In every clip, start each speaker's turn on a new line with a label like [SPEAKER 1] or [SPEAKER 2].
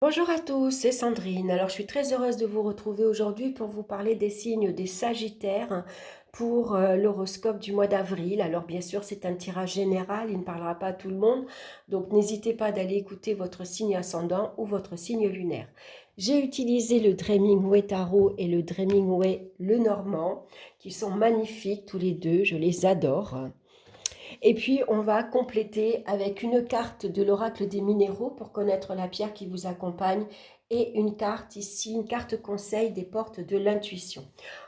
[SPEAKER 1] Bonjour à tous, c'est Sandrine. Alors, je suis très heureuse de vous retrouver aujourd'hui pour vous parler des signes des Sagittaires pour l'horoscope du mois d'avril. Alors, bien sûr, c'est un tirage général, il ne parlera pas à tout le monde. Donc, n'hésitez pas d'aller écouter votre signe ascendant ou votre signe lunaire. J'ai utilisé le Dreaming Tarot et le Dreaming Lenormand, qui sont magnifiques tous les deux, je les adore. Et puis, on va compléter avec une carte de l'oracle des minéraux pour connaître la pierre qui vous accompagne et une carte ici, une carte conseil des portes de l'intuition.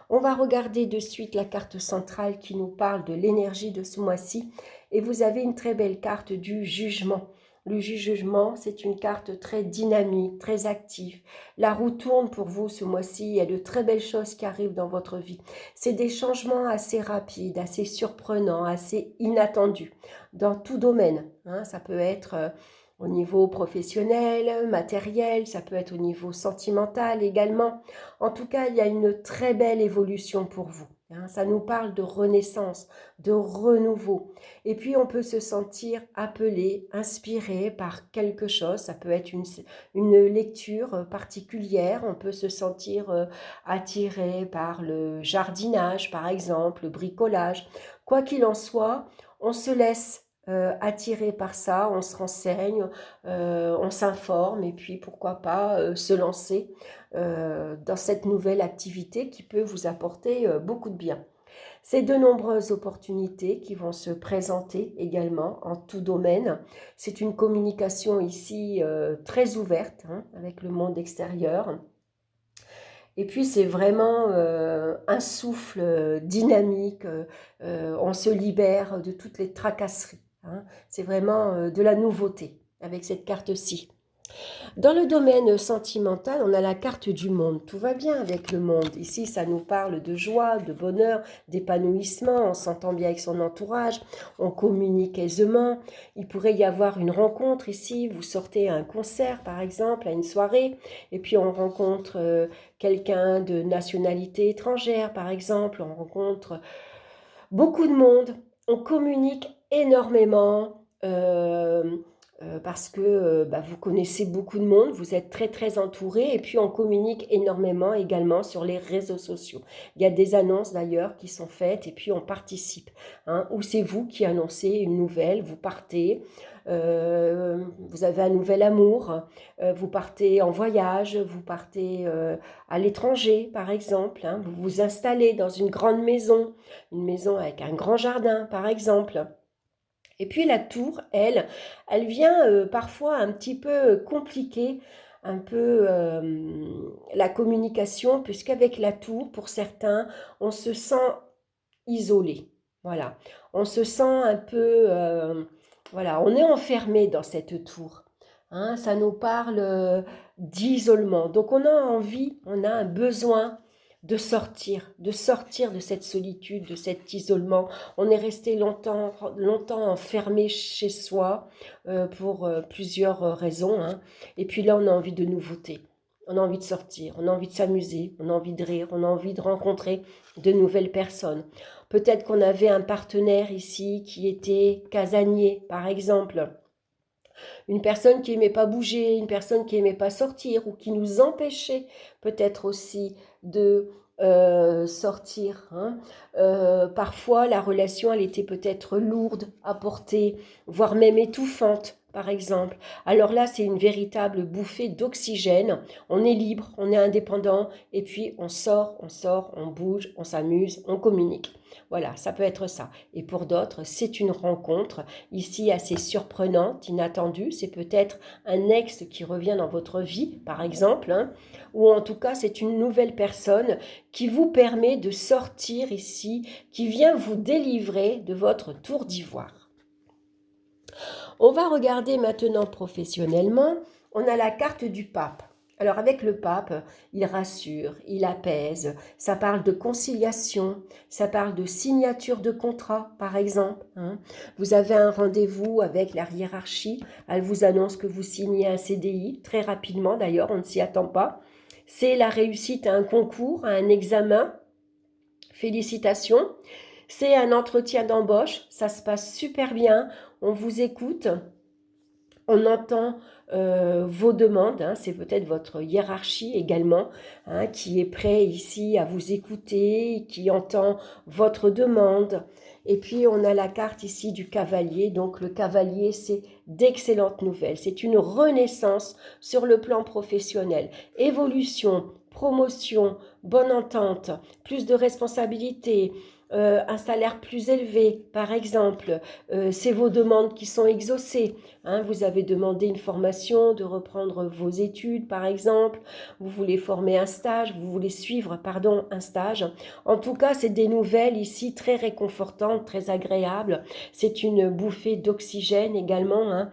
[SPEAKER 1] On va regarder de suite la carte centrale qui nous parle de l'énergie de ce mois-ci et vous avez une très belle carte du jugement. Le jugement, c'est une carte très dynamique, très active. La roue tourne pour vous ce mois-ci, il y a de très belles choses qui arrivent dans votre vie. C'est des changements assez rapides, assez surprenants, assez inattendus dans tout domaine. Ça peut être au niveau professionnel, matériel, ça peut être au niveau sentimental également. En tout cas, il y a une très belle évolution pour vous. Ça nous parle de renaissance, de renouveau. Et puis, on peut se sentir appelé, inspiré par quelque chose. Ça peut être une lecture particulière. On peut se sentir attiré par le jardinage, par exemple, le bricolage. Quoi qu'il en soit, on se laisse attirer par ça, on se renseigne, on s'informe et puis pourquoi pas se lancer dans cette nouvelle activité qui peut vous apporter beaucoup de bien. C'est de nombreuses opportunités qui vont se présenter également en tout domaine. C'est une communication ici très ouverte avec le monde extérieur. Et puis c'est vraiment un souffle dynamique, on se libère de toutes les tracasseries. C'est vraiment de la nouveauté avec cette carte-ci. Dans le domaine sentimental, on a la carte du monde. Tout va bien avec le monde. Ici, ça nous parle de joie, de bonheur, d'épanouissement. On s'entend bien avec son entourage. On communique aisément. Il pourrait y avoir une rencontre ici. Vous sortez à un concert, par exemple, à une soirée. Et puis, on rencontre quelqu'un de nationalité étrangère, par exemple. On rencontre beaucoup de monde. On communique énormément. Parce que vous connaissez beaucoup de monde, vous êtes très très entouré et puis on communique énormément également sur les réseaux sociaux. Il y a des annonces d'ailleurs qui sont faites et puis on participe. Ou c'est vous qui annoncez une nouvelle, vous partez, vous avez un nouvel amour, vous partez en voyage, vous partez à l'étranger par exemple, vous vous installez dans une maison avec un grand jardin par exemple. Et puis la tour, elle vient parfois un petit peu compliquer un peu la communication, puisqu'avec la tour, pour certains, on se sent isolé. Voilà, on se sent un peu, voilà, on est enfermé dans cette tour. Ça nous parle d'isolement. Donc on a envie, on a un besoin de sortir de cette solitude, de cet isolement. On est resté longtemps, longtemps enfermé chez soi pour plusieurs raisons. Et puis là, on a envie de nouveautés. On a envie de sortir, on a envie de s'amuser, on a envie de rire, on a envie de rencontrer de nouvelles personnes. Peut-être qu'on avait un partenaire ici qui était casanier, par exemple. Une personne qui n'aimait pas bouger, une personne qui n'aimait pas sortir ou qui nous empêchait peut-être aussi de sortir. Parfois, la relation, elle était peut-être lourde à porter, voire même étouffante, par exemple. Alors là, c'est une véritable bouffée d'oxygène. On est libre, on est indépendant, et puis on sort, on bouge, on s'amuse, on communique. Voilà, ça peut être ça. Et pour d'autres, c'est une rencontre ici assez surprenante, inattendue. C'est peut-être un ex qui revient dans votre vie, par exemple, ou en tout cas, c'est une nouvelle personne qui vous permet de sortir ici, qui vient vous délivrer de votre tour d'ivoire. On va regarder maintenant professionnellement. On a la carte du pape. Alors avec le pape, il rassure, il apaise, ça parle de conciliation, ça parle de signature de contrat par exemple. Vous avez un rendez-vous avec la hiérarchie, elle vous annonce que vous signez un CDI, très rapidement d'ailleurs, on ne s'y attend pas. C'est la réussite à un concours, à un examen, félicitations. C'est un entretien d'embauche, ça se passe super bien, on vous écoute, on entend vos demandes, hein, c'est peut-être votre hiérarchie également, hein, qui est prêt ici à vous écouter, qui entend votre demande. Et puis on a la carte ici du cavalier, donc le cavalier c'est d'excellentes nouvelles, c'est une renaissance sur le plan professionnel, évolution, promotion, bonne entente, plus de responsabilités, un salaire plus élevé, par exemple, c'est vos demandes qui sont exaucées. Hein, vous avez demandé une formation, de reprendre vos études, par exemple. Vous voulez former un stage, vous voulez suivre, pardon, un stage. En tout cas, c'est des nouvelles ici très réconfortantes, très agréables. C'est une bouffée d'oxygène également, hein.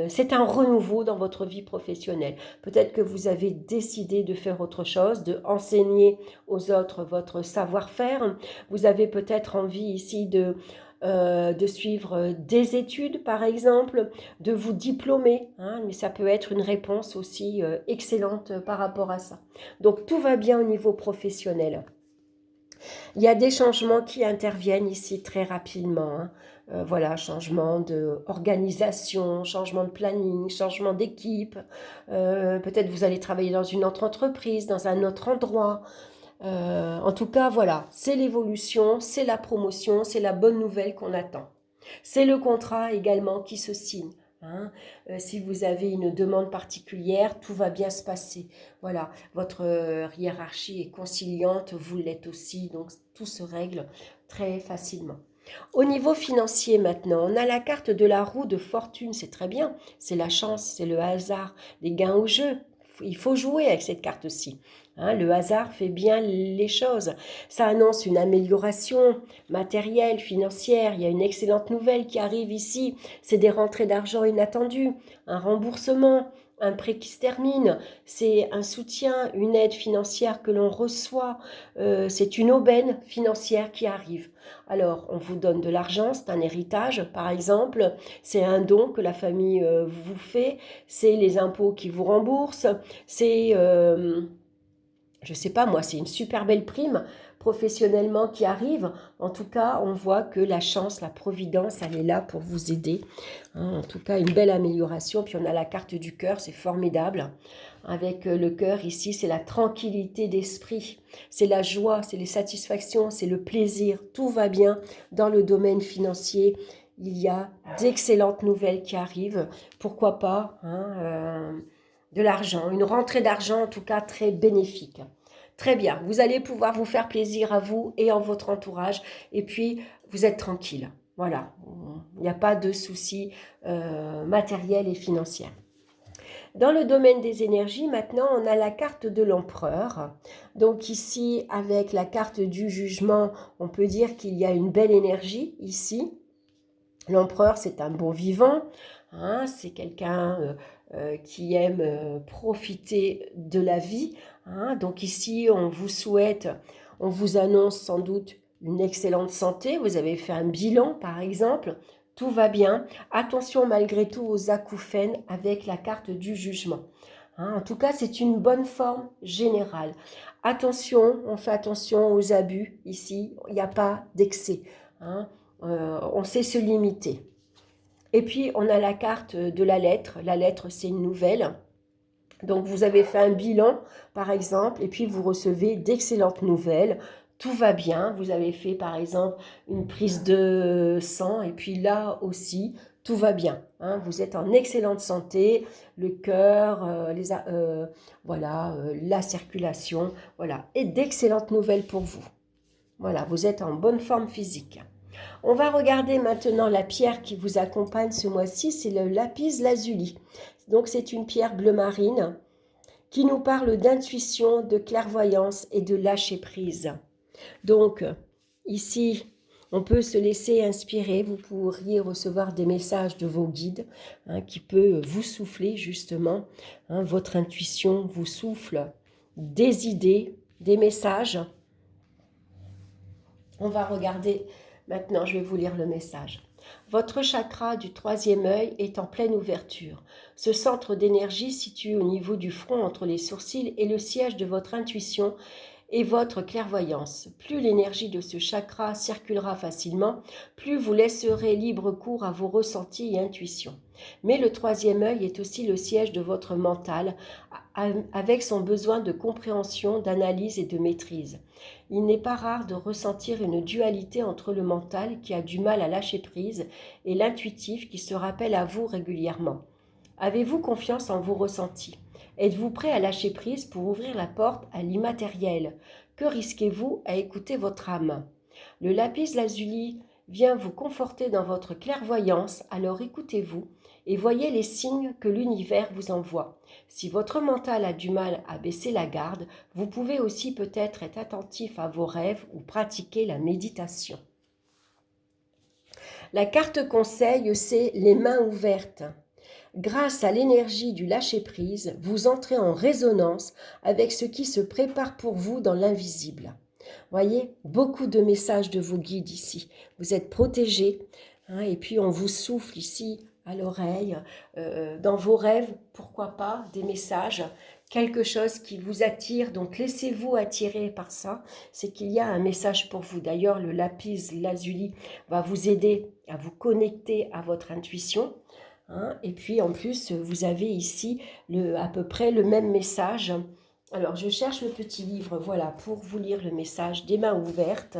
[SPEAKER 1] C'est un renouveau dans votre vie professionnelle. Peut-être que vous avez décidé de faire autre chose, de enseigner aux autres votre savoir-faire. Vous avez peut-être envie ici de suivre des études, par exemple, de vous diplômer, hein, mais ça peut être une réponse aussi excellente par rapport à ça. Donc tout va bien au niveau professionnel. Il y a des changements qui interviennent ici très rapidement, hein. Voilà, changement d'organisation, changement de planning, changement d'équipe. Peut-être vous allez travailler dans une autre entreprise, dans un autre endroit. En tout cas, voilà, c'est l'évolution, c'est la promotion, c'est la bonne nouvelle qu'on attend. C'est le contrat également qui se signe, hein. Si vous avez une demande particulière, tout va bien se passer. Voilà, votre hiérarchie est conciliante, vous l'êtes aussi, donc tout se règle très facilement. Au niveau financier maintenant, on a la carte de la roue de fortune, c'est très bien, c'est la chance, c'est le hasard, les gains au jeu. Il faut jouer avec cette carte-ci. Hein, le hasard fait bien les choses. Ça annonce une amélioration matérielle, financière. Il y a une excellente nouvelle qui arrive ici. C'est des rentrées d'argent inattendues, un remboursement, un prêt qui se termine. C'est un soutien, une aide financière que l'on reçoit. C'est une aubaine financière qui arrive. Alors, on vous donne de l'argent, c'est un héritage, par exemple. C'est un don que la famille vous fait. C'est les impôts qui vous remboursent. C'est je sais pas moi, c'est une super belle prime professionnellement qui arrive. En tout cas, on voit que la chance, la providence, elle est là pour vous aider, hein. En tout cas, une belle amélioration. Puis on a la carte du cœur, c'est formidable. Avec le cœur ici, c'est la tranquillité d'esprit, c'est la joie, c'est les satisfactions, c'est le plaisir. Tout va bien dans le domaine financier. Il y a d'excellentes nouvelles qui arrivent. Pourquoi pas, hein, de l'argent, une rentrée d'argent en tout cas très bénéfique. Très bien, vous allez pouvoir vous faire plaisir à vous et en votre entourage et puis vous êtes tranquille. Voilà, il n'y a pas de soucis matériels et financiers. Dans le domaine des énergies, maintenant, on a la carte de l'empereur. Donc ici, avec la carte du jugement, on peut dire qu'il y a une belle énergie ici. L'empereur, c'est un bon vivant, hein, c'est quelqu'un qui aime profiter de la vie, hein. Donc ici, on vous souhaite, on vous annonce sans doute une excellente santé. Vous avez fait un bilan, par exemple. Tout va bien. Attention malgré tout aux acouphènes avec la carte du jugement, hein. En tout cas, c'est une bonne forme générale. Attention, on fait attention aux abus ici. Il n'y a pas d'excès, hein. On sait se limiter. Et puis, on a la carte de la lettre. La lettre, c'est une nouvelle. Donc, vous avez fait un bilan, par exemple, et puis vous recevez d'excellentes nouvelles. Tout va bien. Vous avez fait, par exemple, une prise de sang, et puis là aussi, tout va bien, hein. Vous êtes en excellente santé, le cœur, voilà, la circulation, voilà. Et d'excellentes nouvelles pour vous. Voilà, vous êtes en bonne forme physique. On va regarder maintenant la pierre qui vous accompagne ce mois-ci, c'est le lapis lazuli. Donc c'est une pierre bleu marine qui nous parle d'intuition, de clairvoyance et de lâcher prise. Donc ici, on peut se laisser inspirer, vous pourriez recevoir des messages de vos guides, hein, qui peut vous souffler justement, hein, votre intuition vous souffle des idées, des messages. On va regarder maintenant, je vais vous lire le message. Votre chakra du troisième œil est en pleine ouverture. Ce centre d'énergie situé au niveau du front entre les sourcils est le siège de votre intuition et votre clairvoyance. Plus l'énergie de ce chakra circulera facilement, plus vous laisserez libre cours à vos ressentis et intuitions. Mais le troisième œil est aussi le siège de votre mental, avec son besoin de compréhension, d'analyse et de maîtrise. Il n'est pas rare de ressentir une dualité entre le mental qui a du mal à lâcher prise et l'intuitif qui se rappelle à vous régulièrement. Avez-vous confiance en vos ressentis? Êtes-vous prêt à lâcher prise pour ouvrir la porte à l'immatériel? Que risquez-vous à écouter votre âme? Le lapis lazuli vient vous conforter dans votre clairvoyance, alors écoutez-vous et voyez les signes que l'univers vous envoie. Si votre mental a du mal à baisser la garde, vous pouvez aussi peut-être être attentif à vos rêves ou pratiquer la méditation. La carte conseil, c'est les mains ouvertes. Grâce à l'énergie du lâcher-prise, vous entrez en résonance avec ce qui se prépare pour vous dans l'invisible. Voyez, beaucoup de messages de vos guides ici. Vous êtes protégés, hein, et puis on vous souffle ici à l'oreille, dans vos rêves, pourquoi pas, des messages, quelque chose qui vous attire. Donc laissez-vous attirer par ça, c'est qu'il y a un message pour vous. D'ailleurs, le lapis lazuli va vous aider à vous connecter à votre intuition. Hein, et puis en plus, vous avez ici à peu près le même message. Alors, je cherche le petit livre, voilà, pour vous lire le message des mains ouvertes.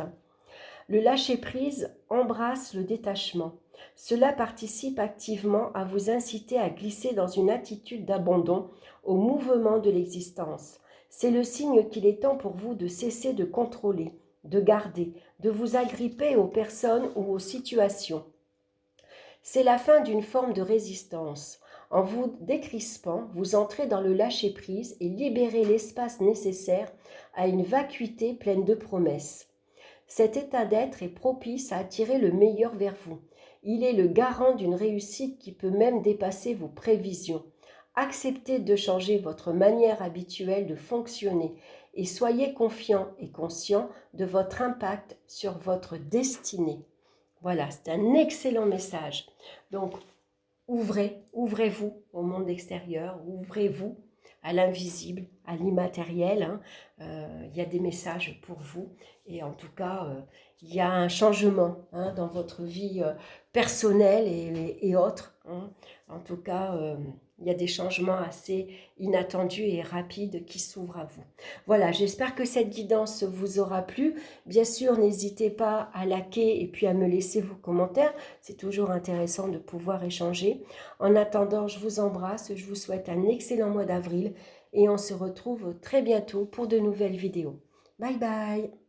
[SPEAKER 1] Le lâcher-prise embrasse le détachement. Cela participe activement à vous inciter à glisser dans une attitude d'abandon au mouvement de l'existence. C'est le signe qu'il est temps pour vous de cesser de contrôler, de garder, de vous agripper aux personnes ou aux situations. C'est la fin d'une forme de résistance. En vous décrispant, vous entrez dans le lâcher-prise et libérez l'espace nécessaire à une vacuité pleine de promesses. Cet état d'être est propice à attirer le meilleur vers vous. Il est le garant d'une réussite qui peut même dépasser vos prévisions. Acceptez de changer votre manière habituelle de fonctionner et soyez confiant et conscient de votre impact sur votre destinée. Voilà, c'est un excellent message. Donc, ouvrez-vous au monde extérieur, ouvrez-vous à l'invisible, à l'immatériel. Hein. Il y a des messages pour vous et en tout cas, il y a un changement, hein, dans votre vie personnelle et autres. Hein. En tout cas, il y a des changements assez inattendus et rapides qui s'ouvrent à vous. Voilà, j'espère que cette guidance vous aura plu. Bien sûr, n'hésitez pas à liker et puis à me laisser vos commentaires. C'est toujours intéressant de pouvoir échanger. En attendant, je vous embrasse, je vous souhaite un excellent mois d'avril et on se retrouve très bientôt pour de nouvelles vidéos. Bye bye!